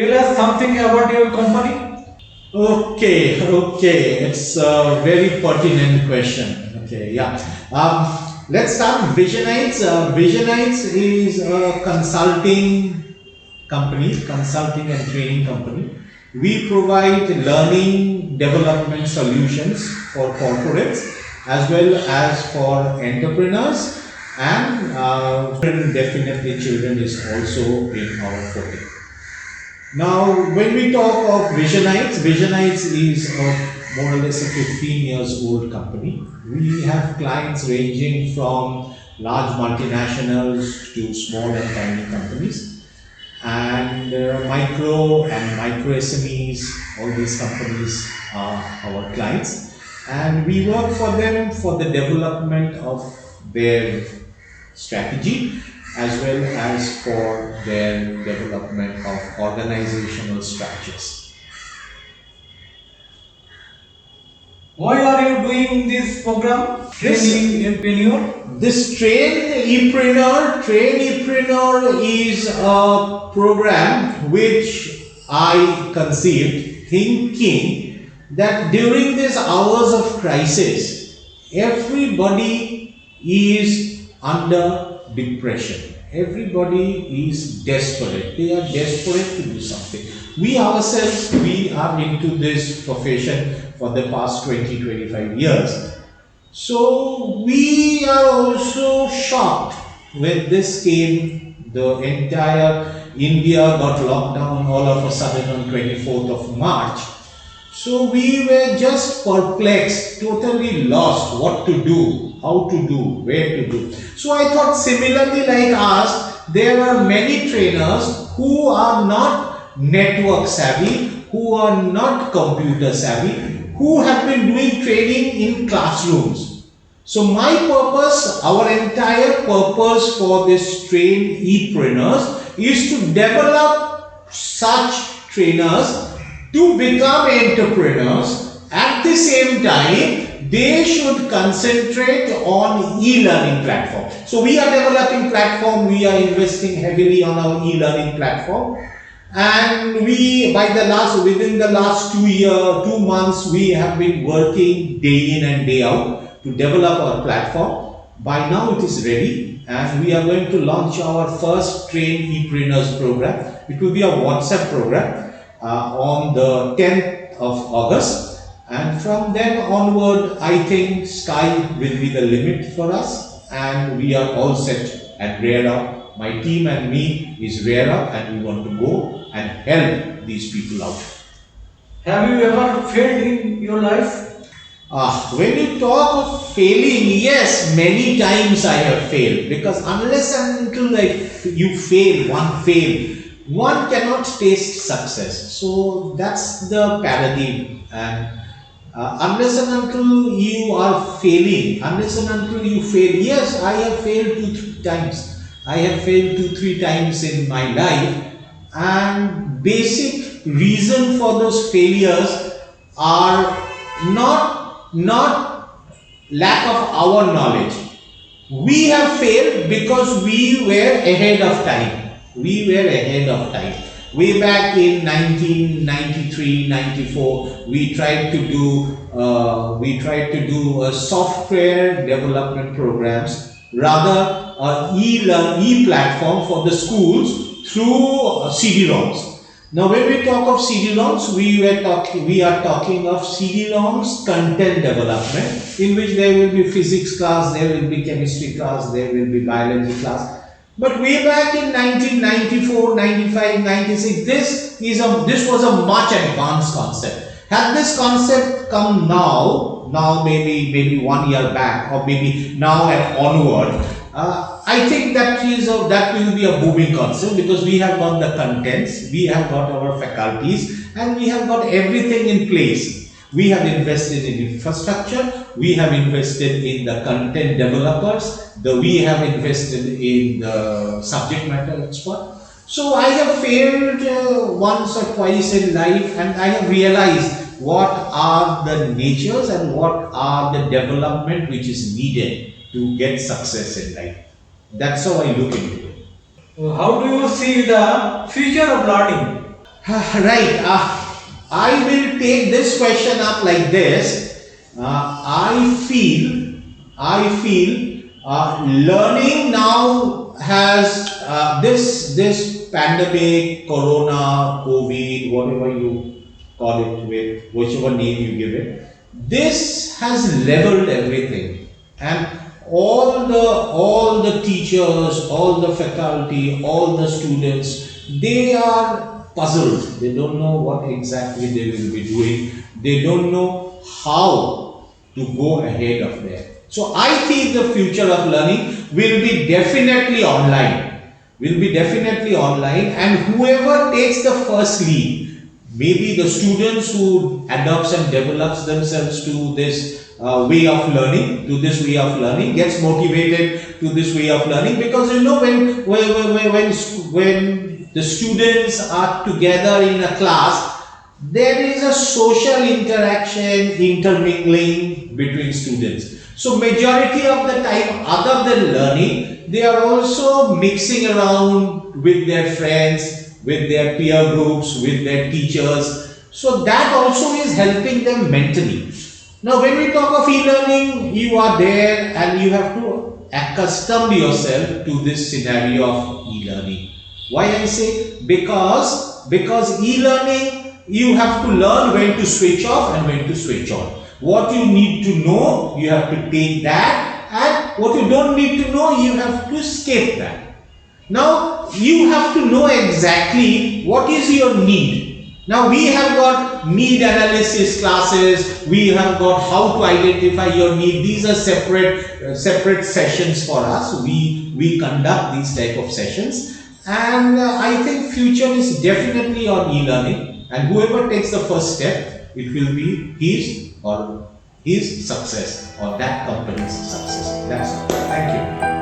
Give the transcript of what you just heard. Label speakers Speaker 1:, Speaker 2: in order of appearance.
Speaker 1: tell us something about your company?
Speaker 2: Okay. It's a very pertinent question. Okay, yeah. Let's start with Visionites. Visionites is a consulting and training company. We provide learning development solutions for corporates as well as for entrepreneurs, and definitely children is also in our forte. Now, when we talk of Visionites is more or less a 15 years old company. We have clients ranging from large multinationals to small and tiny companies, and micro SMEs. All these companies are our clients, and we work for them for the development of their strategy as well as for their development of organizational structures.
Speaker 1: Why are you doing this program? Training entrepreneur?
Speaker 2: This Train Epreneur is a program which I conceived thinking that during these hours of crisis, everybody is under depression. Everybody is desperate. They are desperate to do something. We ourselves, we are into this profession for the past 20-25 years. So we are also shocked when this came. The entire India got locked down all of a sudden on 24th of March. So we were just perplexed, totally lost what to do, how to do, where to do. So I thought similarly like us, there are many trainers who are not network savvy, who are not computer savvy, who have been doing training in classrooms. So my purpose, our entire purpose for this Train Epreneurs is to develop such trainers to become entrepreneurs. At the same time, they should concentrate on e-learning platform. So we are developing platform, we are investing heavily on our e-learning platform. And within the last 2 months, we have been working day in and day out to develop our platform. By now it is ready, and we are going to launch our first Train Epreneurs program. It will be a WhatsApp program on the 10th of August, and from then onward I think sky will be the limit for us, and we are all set and reared up. My team and me is reared up, and we want to go and help these people out.
Speaker 1: Have you ever failed in your life?
Speaker 2: When you talk of failing, yes, many times I have failed, because unless and until you fail, one cannot taste success. So that's the paradigm. And unless and until you are failing, unless and until you fail, yes, I have failed 2-3 times. I have failed 2-3 times in my life, and basic reason for those failures are not lack of our knowledge. We have failed because we were ahead of time. Way back in 1993, 94, we tried to do software development programs, rather e-platform for the schools through CD-ROMs. Now, when we talk of CD-ROMs, we are talking of CD-ROMs content development, in which there will be physics class, there will be chemistry class, there will be biology class. But way back in 1994, 95, 96, this was a much advanced concept. Had this concept come now maybe 1 year back, or maybe now and onward, I think that will be a booming concept, because we have got the contents, we have got our faculties, and we have got everything in place. We have invested in infrastructure, we have invested in the content developers, we have invested in the subject matter expert. So I have failed once or twice in life, and I have realized what are the natures and what are the development which is needed to get success in life. That's how I look into it.
Speaker 1: How do you see the future of learning?
Speaker 2: Right. I will take this question up like this. I feel learning now has this pandemic, Corona, COVID, whatever you call it with, whichever name you give it. This has leveled everything, and all the teachers, all the faculty, all the students, they are puzzled. They don't know what exactly they will be doing. They don't know how to go ahead of there. So I think the future of learning will be definitely online. Will be definitely online, and whoever takes the first lead, maybe the students who adopts and develops themselves to this way of learning, gets motivated to this way of learning, because you know when the students are together in a class, there is a social interaction, intermingling between students. So majority of the time, other than learning, they are also mixing around with their friends, with their peer groups, with their teachers. So that also is helping them mentally. Now when we talk of e-learning, you are there and you have to accustom yourself to this scenario of e-learning. Why I say? Because e-learning, you have to learn when to switch off and when to switch on. What you need to know, you have to take that, and what you don't need to know, you have to escape that. Now you have to know exactly what is your need. Now we have got need analysis classes, we have got how to identify your need. These are separate sessions for us. We conduct these type of sessions, and I think future is definitely on e-learning, and whoever takes the first step, it will be his success, or that company's success. That's all. Thank you.